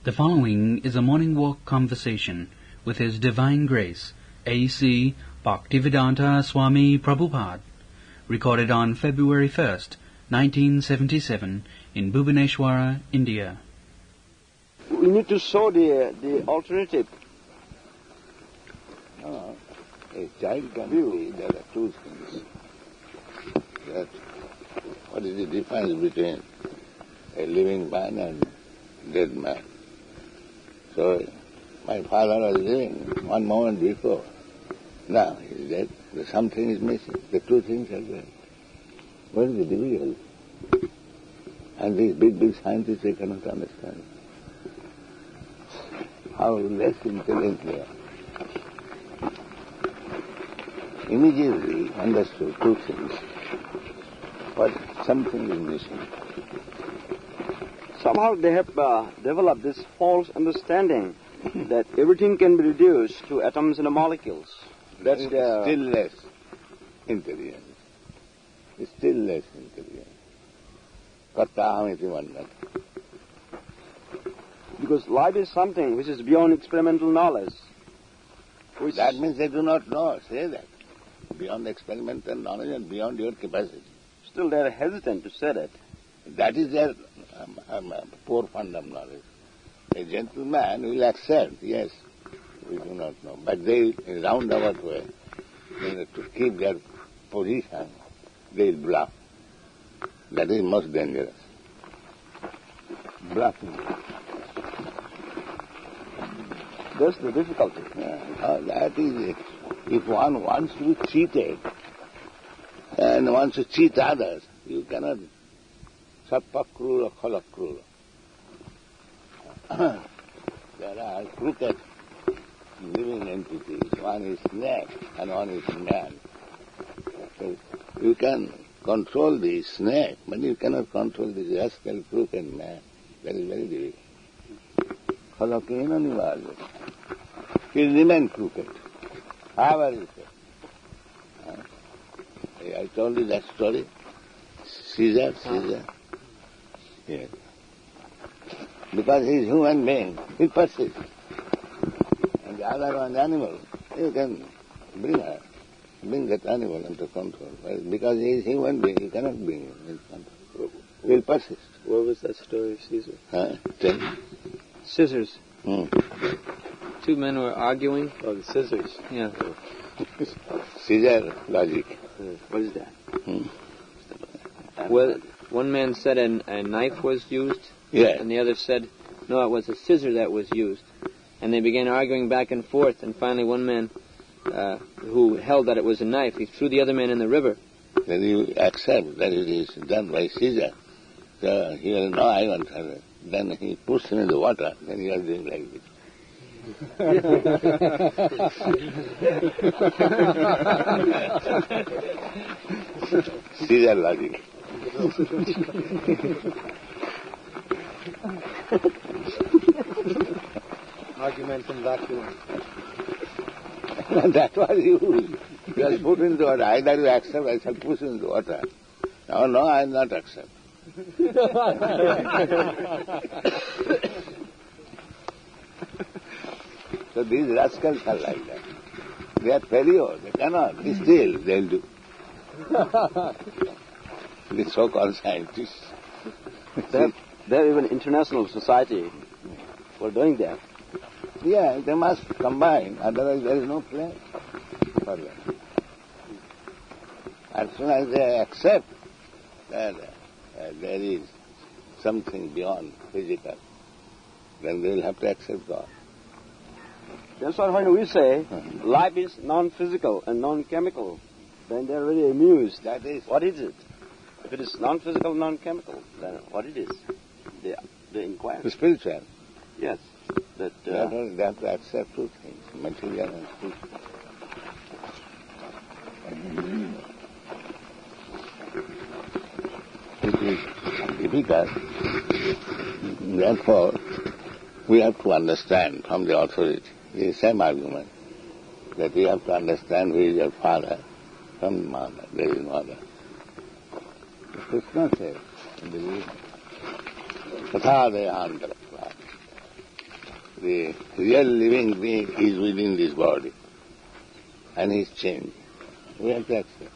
The following is a morning walk conversation with His Divine Grace, A.C. Bhaktivedanta Swami Prabhupada, recorded on February 1st, 1977, in Bhubaneswara, India. We need to show the alternative. A child can see there are two things. That what is the difference between a living man and dead man? So my father was living 1 moment before. Now he is dead. Something is missing. The two things are there. What is the difficulty? And these big scientists, they cannot understand how less intelligent they are. Immediately understood two things. But something is missing. Somehow they have developed this false understanding that everything can be reduced to atoms and molecules. That is still less intelligent. It's still less intelligent. Kartaham iti mannat. Because life is something which is beyond experimental knowledge. That means they do not know. Say that. Beyond experimental knowledge and beyond your capacity. Still they are hesitant to say that. That is their poor fund of knowledge. A gentleman will accept, yes, we do not know. But they, in a roundabout way, to keep their position, they will bluff. That is most dangerous. Bluffing. That's the difficulty. That is it. If one wants to be cheated and wants to cheat others, you cannot sappakrura khalakrura. There are crooked living entities. One is snake and one is man. So you can control the snake, but you cannot control the rascal crooked man. That is very difficult. Khalakena nivarja. He will remain crooked. However you say. I told you that story. Caesar. Yes. Because he is human being, he persists. And the other one, animal, you can bring that animal under control. Because he is human being, you cannot bring him in control. He will persist. What was that story of Caesar? Tell me. Scissors. Two men were arguing. Oh, the scissors. Yeah. Caesar logic. What is that? Well, one man said a knife was used, and the other said, no, it was a scissor that was used. And they began arguing back and forth, and finally one man who held that it was a knife, he threw the other man in the river. Then you accept that it is done by Caesar. So he will know I want her. Then he puts him in the water, then he is doing like this. Caesar logic. Argument in vacuum. That was used. Just put in the water. Either you accept, I shall push in the water. No, I will not accept. So these rascals are like that. They are failure. They cannot. Still, they will do. The so-called scientists. There even international society for doing that. Yeah, they must combine, otherwise there is no place for them. As soon as they accept that there is something beyond physical, then they will have to accept God. That's why when we say life is non-physical and non-chemical, then they're really amused. That is. What is it? If it is non-physical, non-chemical, then what it is? They inquire. The spiritual. Yes. That they have to accept two things, material and spiritual. It is difficult. Therefore, we have to understand from the authority the same argument, that we have to understand who is your father from the mother. There is no other. Krishna says in the Gita, Tatha Dehantaratva. the real living being is within this body and he is changed. We have to accept.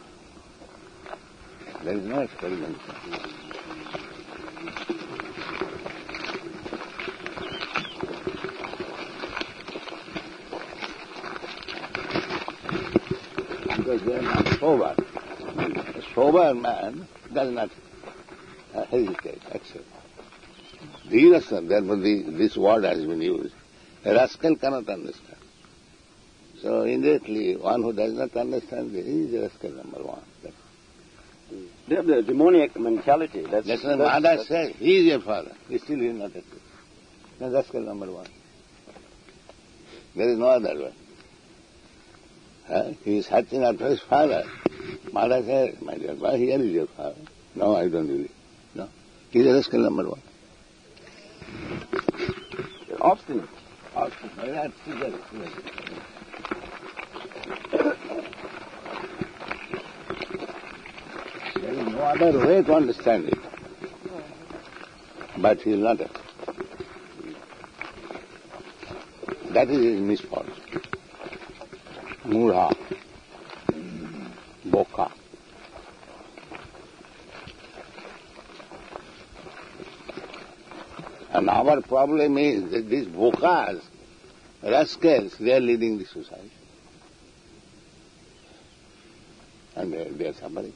There is no experiment. Because they are not sober. A sober man does not hesitate, accept. The rascal, therefore this word has been used. A rascal cannot understand. So indirectly, one who does not understand, he is a rascal number one. They have the demoniac mentality. That's what Mother says. He is your father. He still is not accept. That's rascal number one. There is no other way. He is searching after his father. Mother says, my dear boy, here is your father. No, I don't believe. No. He is a rascal number one. They're obstinate. Obstinate. There is no other way to understand it. But he will not accept. That is his misfortune. Mudha, Boka. And our problem is that these Bokas, rascals, they are leading the society. And they are suffering.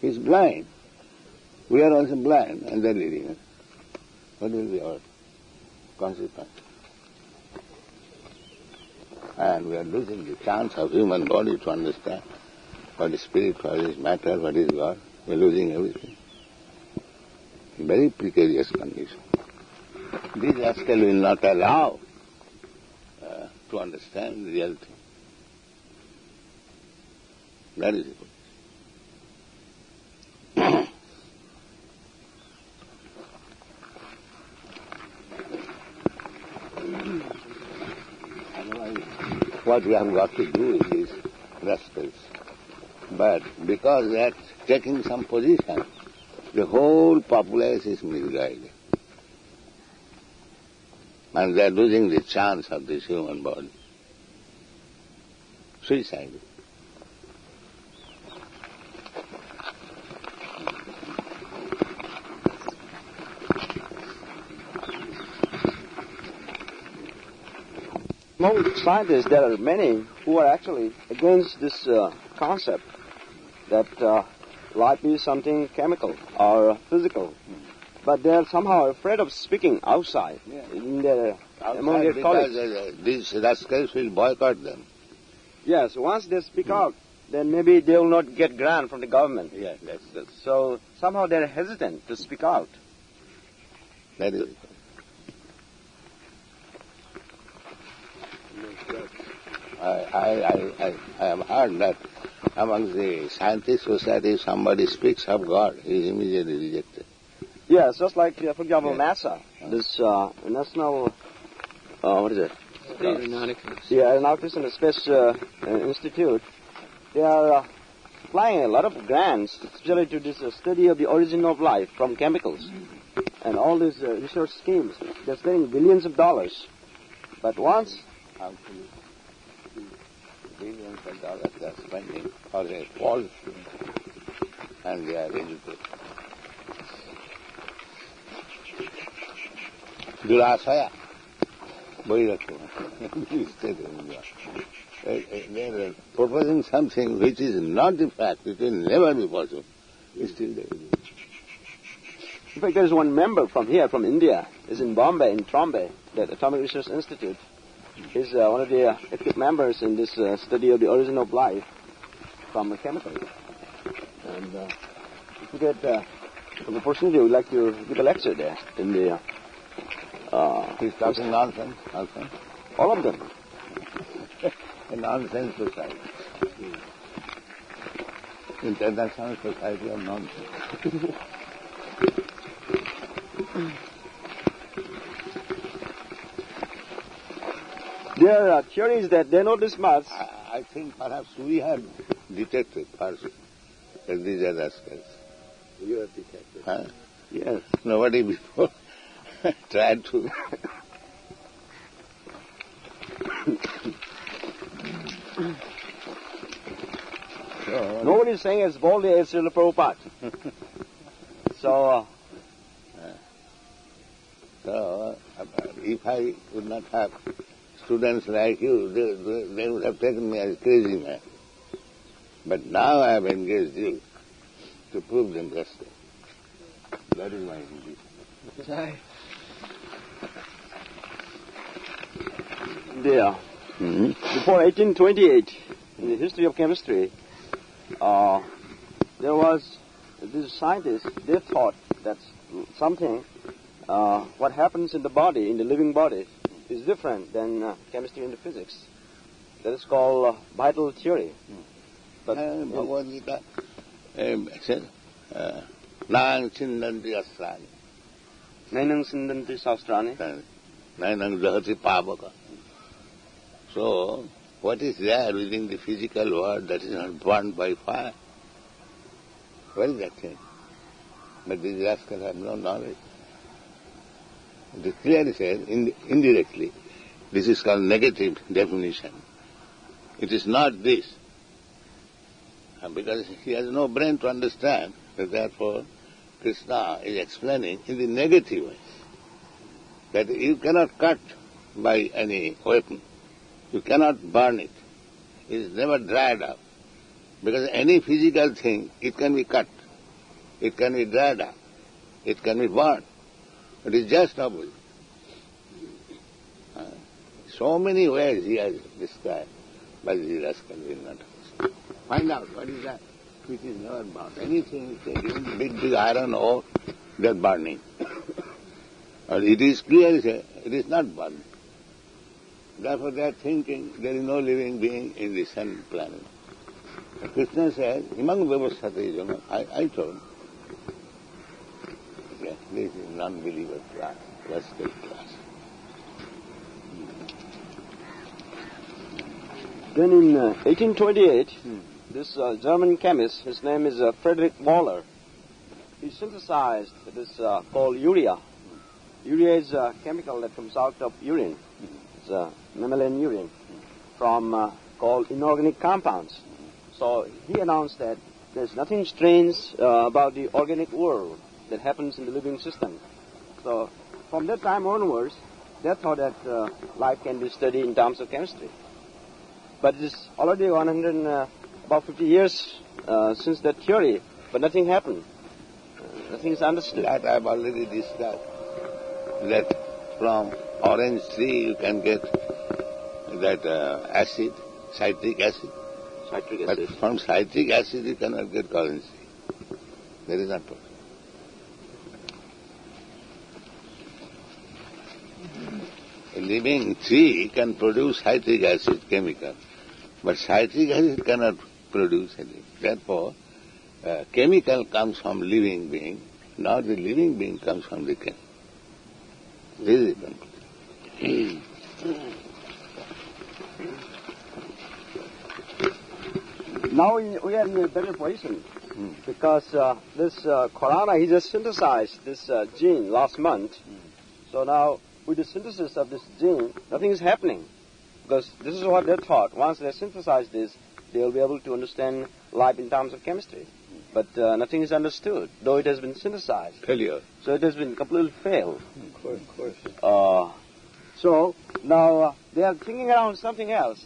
He is blind. We are also blind and they are leading us. What will be our consequence? And we are losing the chance of human body to understand what is spirit, what is matter, what is God. We are losing everything. Very precarious condition. This rascal will not allow to understand the real thing. That is it. What we have got to do with these rascals. But because they are taking some position, the whole populace is misguided. And they are losing the chance of this human body. Suicide. Among scientists, there are many who are actually against this concept that life is something chemical or physical. But they are somehow afraid of speaking outside. In their, among their colleagues. These rascals will boycott them. Yes, once they speak out, then maybe they will not get grant from the government. Yes, that's so somehow they are hesitant to speak out. That is it. I have heard that among the scientific society, if somebody speaks of God, he is immediately rejected. Yes, just like, for example, NASA, this National, what is it? Aeronautics. Yeah, Aeronautics and Space Institute. They are applying a lot of grants, especially to this study of the origin of life from chemicals. And all these research schemes, they're spending billions of dollars. But once... Billions of dollars they are spending for a false thing, and they are educated. Durasaya, they are proposing something which is not the fact, it will never be possible. It's still there. In fact, there is one member from here, from India, is in Bombay, in Trombay, the Atomic Research Institute. He's one of the active members in this study of the origin of life from chemicals. And if you get the opportunity, we would like to give a lecture there in the... He's talking nonsense, nonsense. All of them. A nonsense society. International society of nonsense. There are theories that they know this much. I think perhaps we have detected first that these are rascals. You have detected. Yes, nobody before tried to. Nobody is saying as boldly as Srila Prabhupada. So, if I would not have students like you, they would have taken me as a crazy man. But now I have engaged you to prove them justice. That is my duty. there, before 1828, in the history of chemistry, there was this scientist, they thought that something, what happens in the body, in the living body, is different than chemistry and physics. That is called vital theory. But Bhagavad Gita said, Nang Sindanti Astrani. Nainang Sindanti Sastrani. Nainang Dahati Pavaka. So, what is there within the physical world that is not burned by fire? What is that thing? But these rascals have no knowledge. It is clearly said, indirectly, this is called negative definition. It is not this. Because he has no brain to understand, therefore Krishna is explaining in the negative way that you cannot cut by any weapon. You cannot burn it. It is never dried up. Because any physical thing, it can be cut. It can be dried up. It can be burned. It is just opposite. So many ways he has described, but the rascal will not understand. Find out what is that which is never burned. Anything, even big iron ore, they are burning. And it is clearly said, it is not burned. Therefore they are thinking there is no living being in the sun planet. Krishna says, Imang Vyavasthate Jana, I told, okay, this is non-believer class, rascal class. then in 1828, this German chemist, his name is Frederick Waller, he synthesized this called urea. Urea is a chemical that comes out of urine. It's mammalian urine from called inorganic compounds. So he announced that there's nothing strange about the organic world that happens in the living system. So from that time onwards, they thought that life can be studied in terms of chemistry. But it is already about 50 years since that theory, but nothing happened. Nothing is understood. That I have already discussed, that from orange tree you can get that acid, citric acid. Citric acid. But from citric acid you cannot get currency. That is not possible. A living tree can produce citric acid chemical, but citric acid cannot produce anything. Therefore, chemical comes from living being, not the living being comes from the chemical. This is the Now we are in a better position because this Corona, he just synthesized this gene last month. So now with the synthesis of this gene, nothing is happening because this is what they thought. Once they synthesize this, they will be able to understand life in terms of chemistry. But nothing is understood, though it has been synthesized. failure. So it has been completely failed. Of course. So now they are thinking around something else.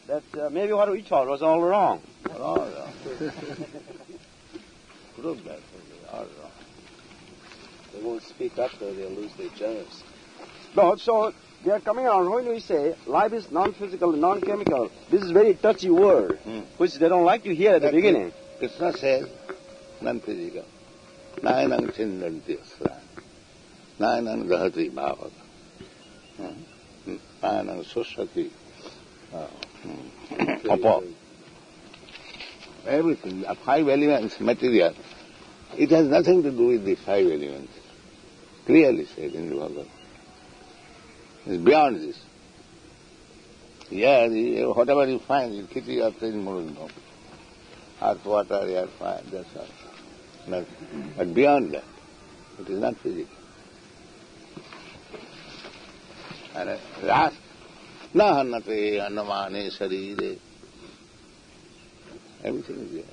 That maybe what we thought was all wrong. All wrong. Prove that all wrong. They won't speak up, though. They'll lose their jobs. No, so they are coming around. When we say life is non-physical, non-chemical, this is very touchy word, which they don't like to hear at the beginning. Krishna says non-physical. Nainang Chindanti Asrani. Nainang Dahati Bhavaka. Nainang Sushati. Everything, the 5 elements material, it has nothing to do with the 5 elements. Clearly said in the Bhagavad. It's beyond this. Yeah, whatever you find, you keep your thing moving on. Earth, water, air, fire, that's all. Nothing. But beyond that, It is not physical. And last, na hannate annamane sarire. Everything is there.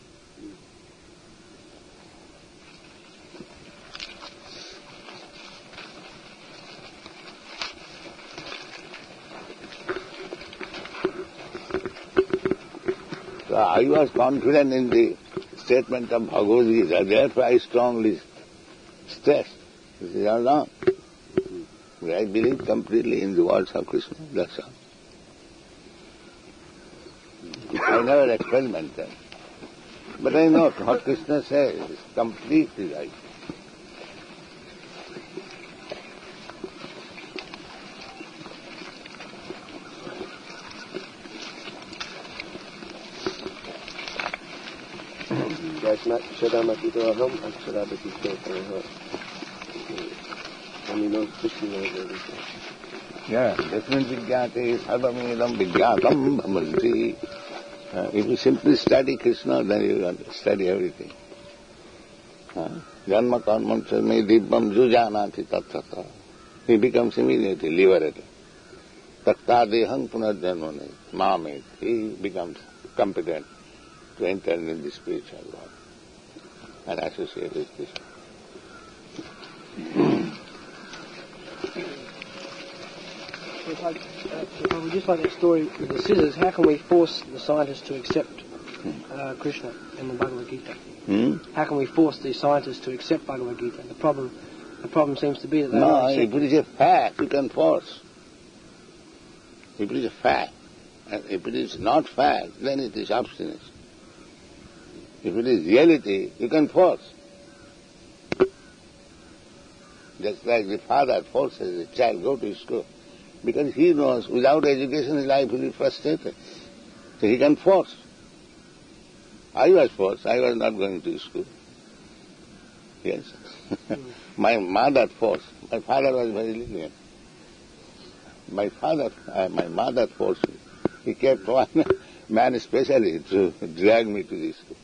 So I was confident in the statement of Bhagavad Gita, therefore I strongly stress this is all wrong. I believe completely in the words of Krishna, that's all. I never experimented. But I know what Krishna says is completely right. And you know Krishna knows everything. Yeah, definitely Vijnate Sarvamedam Vijnatam Bhamanti. If you simply study Krishna, then you will study everything. Janma karmam me dibbam jujanati tattata. He becomes immediately liberated. Tatta dehang punarjanmane mamet. He becomes competent to enter in the spiritual world and associate with Krishna. If just like that story with the scissors, how can we force the scientists to accept Krishna in the Bhagavad Gita? How can we force the scientists to accept Bhagavad Gita? The problem seems to be that they don't accept if it is a fact, you can force. If it is a fact, and if it is not fact, then it is obstinance. If it is reality, you can force. Just like the father forces a child go to school. Because he knows without education his life will be frustrated. So he can force. I was forced. I was not going to school. Yes. My mother forced. My father was very lenient. My mother forced me. He kept one man especially to drag me to the school.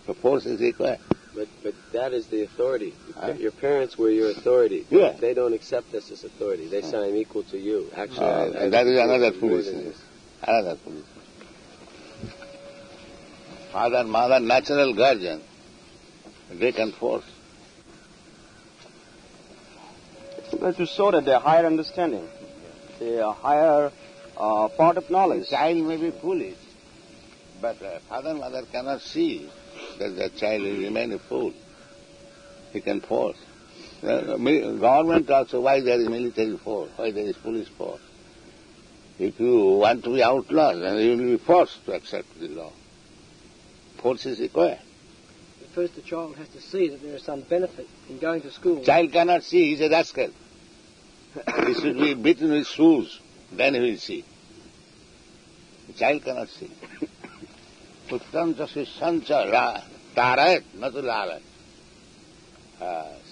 The force is required. But that is the authority. Your parents were your authority. Yeah. They don't accept us as authority. They say I'm equal to you. Actually, that is another foolishness. Another foolishness. Father, mother, natural guardian, they can force. But to show that they're higher understanding, the higher part of knowledge. The child may be foolish, but father and mother cannot see that the child will remain a fool. He can force. Government also, why there is military force, why there is police force. If you want to be outlawed, then you will be forced to accept the law. Force is required. But first the child has to see that there is some benefit in going to school. Child cannot see, he is a rascal. He should be beaten with shoes, then he will see. The child cannot see. Uttam jasishancha tarayat natu lalat.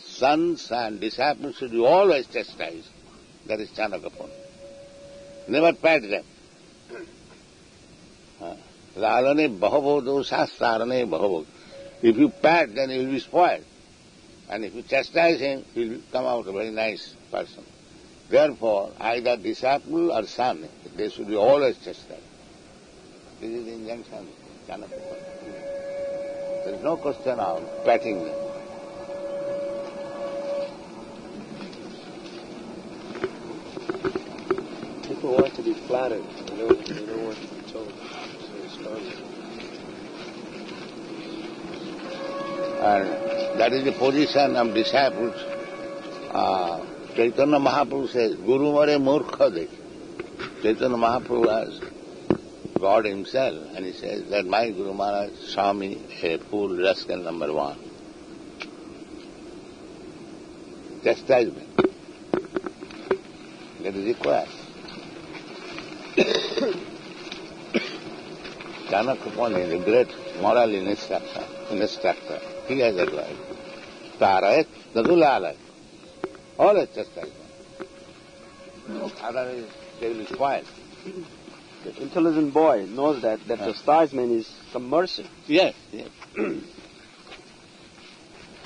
Sons and disciples should be always chastised. That is Chanakapun. Never pat them. Lalane bahavo dosas sarane bahavo. If you pat, then he will be spoiled. And if you chastise him, he will come out a very nice person. Therefore, either disciple or son, they should be always chastised. This is the injunction. There is no question of patting them. People want to be flattered. They don't want to be told. And that is the position of disciples. Chaitanya Mahaprabhu says, Guru Mare Murkha De. Chaitanya Mahaprabhu was God himself, and he says that my Guru Maharaj saw me a fool rascal number one. Chastisement. That is required. Chanakapani, the great moral instructor, he has advised. Tarayat, Nadulalay. Always chastisement. Otherwise, they will be spoiled. The intelligent boy knows that chastisement is some mercy. Yes, yes.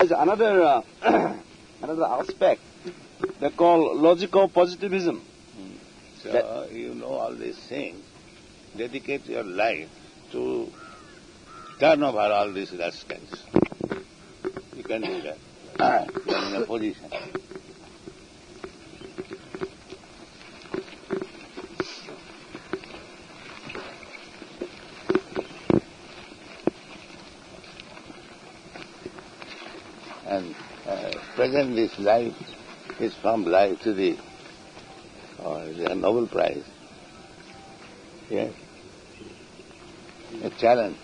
There's another another aspect they call logico-positivism. So you know all these things. Dedicate your life to turn over all these rascals. You can do that. You are in a position. And present this life is from life to the Nobel Prize. Yes. A challenge.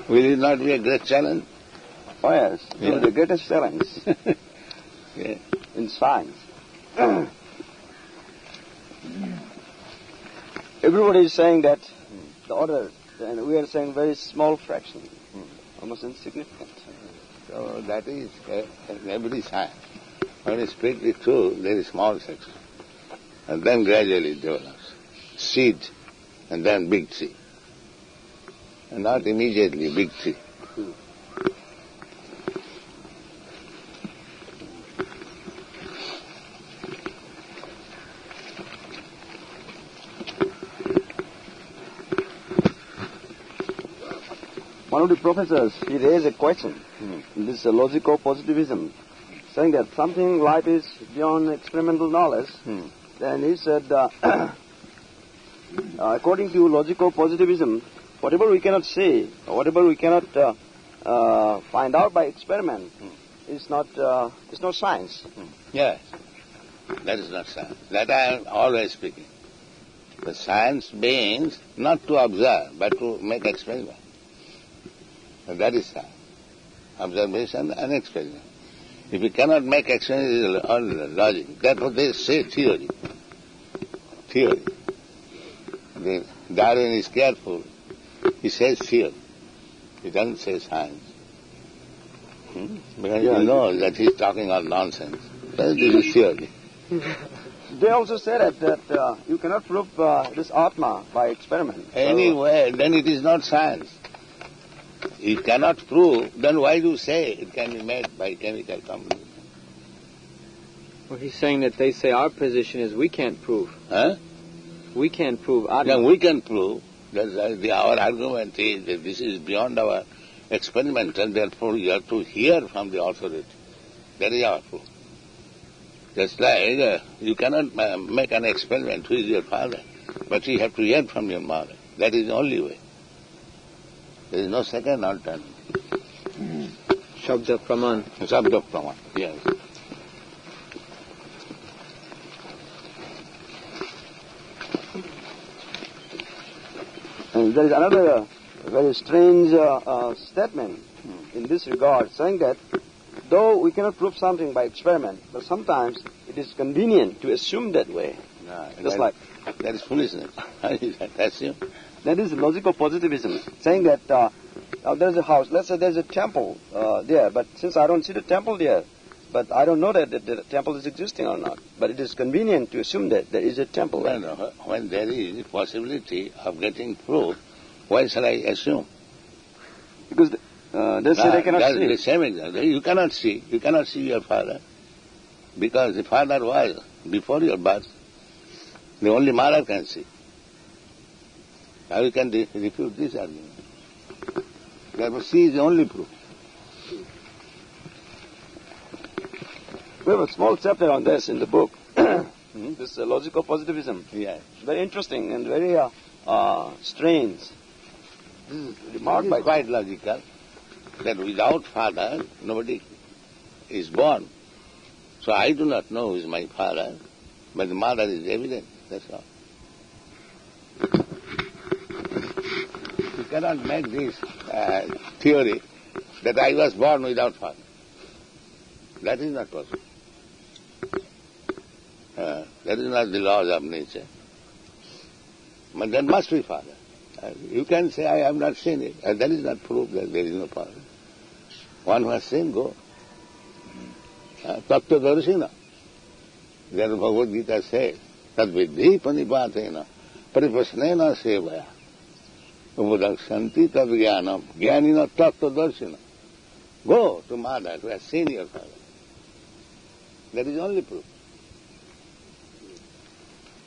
Will it not be a great challenge? Oh yes, Yeah. the greatest challenge Yeah. in science. Everybody is saying that the other, and we are saying very small fraction, almost insignificant. So that is in every science. When you speak the truth, there is small section. And then gradually it develops. Seed, and then big tree. And not immediately big tree. One of the professors, he raised a question in this logico-positivism, saying that something life is beyond experimental knowledge. Then he said, according to logico-positivism, whatever we cannot see, or whatever we cannot find out by experiment, is not science. Yes. That is not science. That I am always speaking. The science means not to observe, but to make experiment. And that is science. Observation and experiment. If you cannot make experiment, it is all logic. Therefore they say theory. Theory. Darwin is careful. He says theory. He doesn't say science. Because you know that he's talking all nonsense. This is theory. They also say that you cannot prove this Atma by experiment. Anyway, then it is not science. You cannot prove, then why do you say it can be made by chemical combination? Well, he's saying that they say our position is we can't prove. Huh? We can't prove Atma. Then we can prove. Our argument is that this is beyond our experiment, and therefore you have to hear from the authority. That is our proof. Just like you cannot make an experiment who is your father, but you have to hear from your mother. That is the only way. There is no second alternative. Shabda Praman. Shabda Praman, yes. And there is another very strange statement in this regard, saying that though we cannot prove something by experiment, but sometimes it is convenient to assume that way. That is foolishness. Assume. That is logico-positivism, saying that there's a house, let's say there's a temple there, but since I don't see the temple there, but I don't know that the temple is existing or not, but it is convenient to assume that there is a temple there. When there is a possibility of getting proof, why shall I assume? Because they say they cannot see. The same example. You cannot see your father, because the father was before your birth. The only mother can see. How you can refute this argument? Therefore, she is the only proof. We have a small chapter on this in the book. This logical positivism. Yes. Very interesting and very strange. This is remarked by quite logical that without father, nobody is born. So I do not know who is my father, but the mother is evident. That's all. You cannot make this theory that I was born without father. That is not possible. That is not the laws of nature. But there must be father. You can say, I have not seen it. That is not proof that there is no father. One who has seen, go. Tattva darshina. Then Bhagavad Gita says, tad vidhi panipatena paripasnena sevaya. Upadakshanti tad jnanam. Jnanina tattva darshina. Go to mother who has seen your father. That is only proof.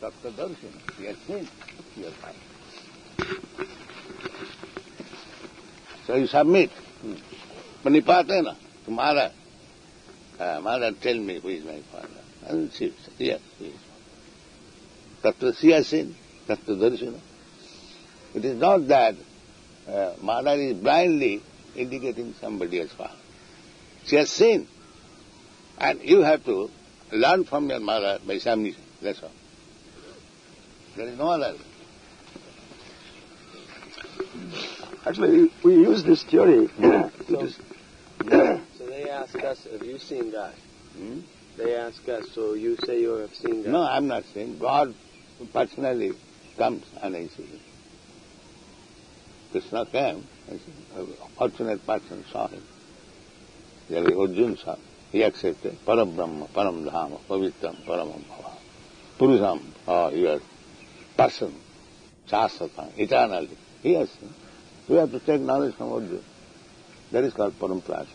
Tattva darshina. He has seen your father. So you submit. Panipatena to mother. Mother, tell me who is my father. And she said, yes, he is. Tattva she has seen. Tattva darshina. It is not that mother is blindly indicating somebody as father. She has seen. And you have to learn from your mother by submission. That's all. There is no other. Actually, we use this theory. So they ask us, have you seen God? They ask us, so you say you have seen God? No, I'm not saying. God personally comes and I see him. Krishna came, a fortunate person saw him. Arjuna saw him. He accepted. Parabrahma, Paramdhama, Pavitram, Paramam Bhava. Purusham, your person, Shastra, eternally. He has seen. We have to take knowledge from Arjuna. That is called Parampara.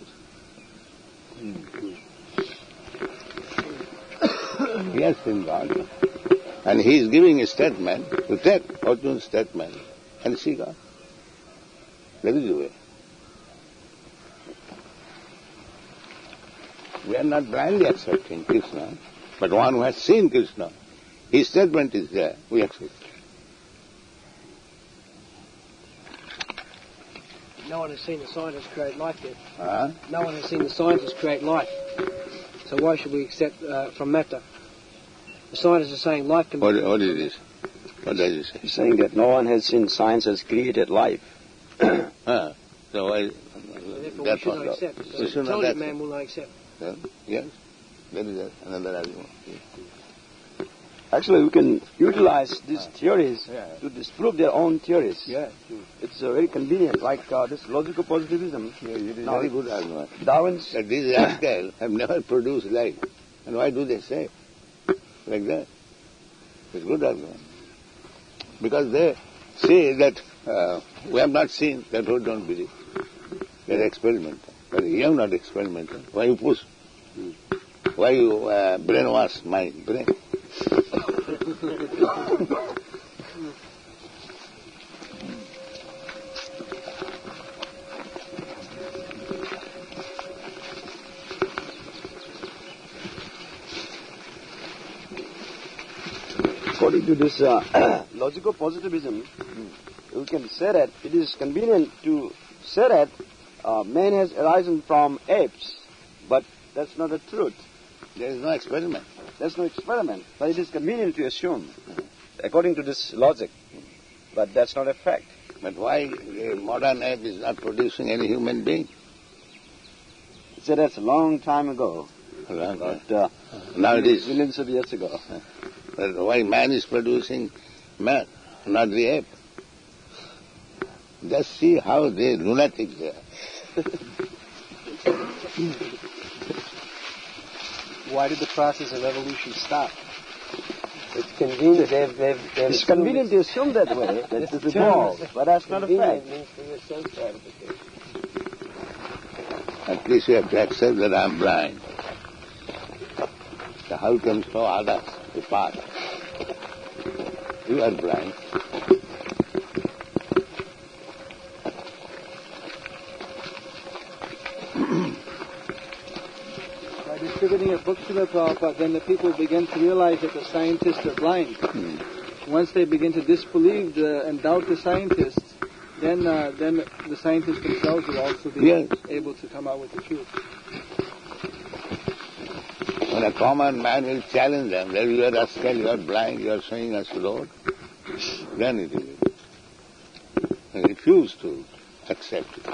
He has seen God. And he is giving a statement, to take Arjuna's statement and see God. That is the way. We are not blindly accepting Krishna, but one who has seen Krishna, his statement is there, we accept. No one has seen the scientists create life yet. Huh? No one has seen the scientists create life. So why should we accept from Metta? The scientists are saying life can be... What is this? What does it say? He's saying that no one has seen science has created life. So why... Therefore we should not accept. So the intelligent man will not accept. Yes, that is another argument. Actually, we can utilize these theories to disprove their own theories. Yeah. It's very convenient, like this logical positivism. It is very good argument. Darwin's... That these rascals have never produced life. And why do they say like that? It's good argument. Because they say that we have not seen, that we don't believe. They're experimental. But you have not experimental. Why you push? Why you brainwash my brain? According to this logical positivism, we can say that it is convenient to say that man has arisen from apes, but that's not the truth. There is no experiment. There's no experiment, but it is convenient to assume, according to this logic. But that's not a fact. But why a modern ape is not producing any human being? So that's a long time ago. But, now it is. Millions of years ago. But why man is producing man, not the ape? Just see how they lunatics they are. Why did the process of evolution stop? It's convenient. It's convenient to assume that way, that it is evolved, but that's not a fact. Means for your sense gratification. At least you have to accept that I am blind. So how can show others the path? You are blind. By distributing a book to the Prabhupada, then the people begin to realize that the scientists are blind. Once they begin to disbelieve and doubt the scientists, then the scientists themselves will also be able to come out with the truth. When a common man will challenge them, that you are rascal, you are blind, you are showing us the road, then it is. They refuse to accept it.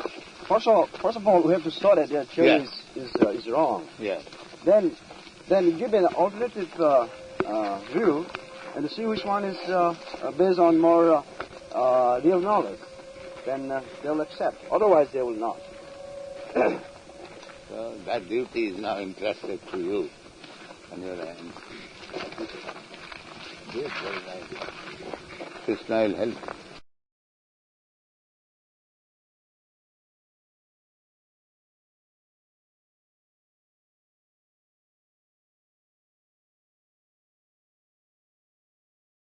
First of all, we have to show that their theory is wrong. Yeah. Then give an alternative view and to see which one is based on more real knowledge. Then they'll accept. Otherwise, they will not. So that duty is now entrusted to you on your hand. Yes, very nice. Krishna will help you.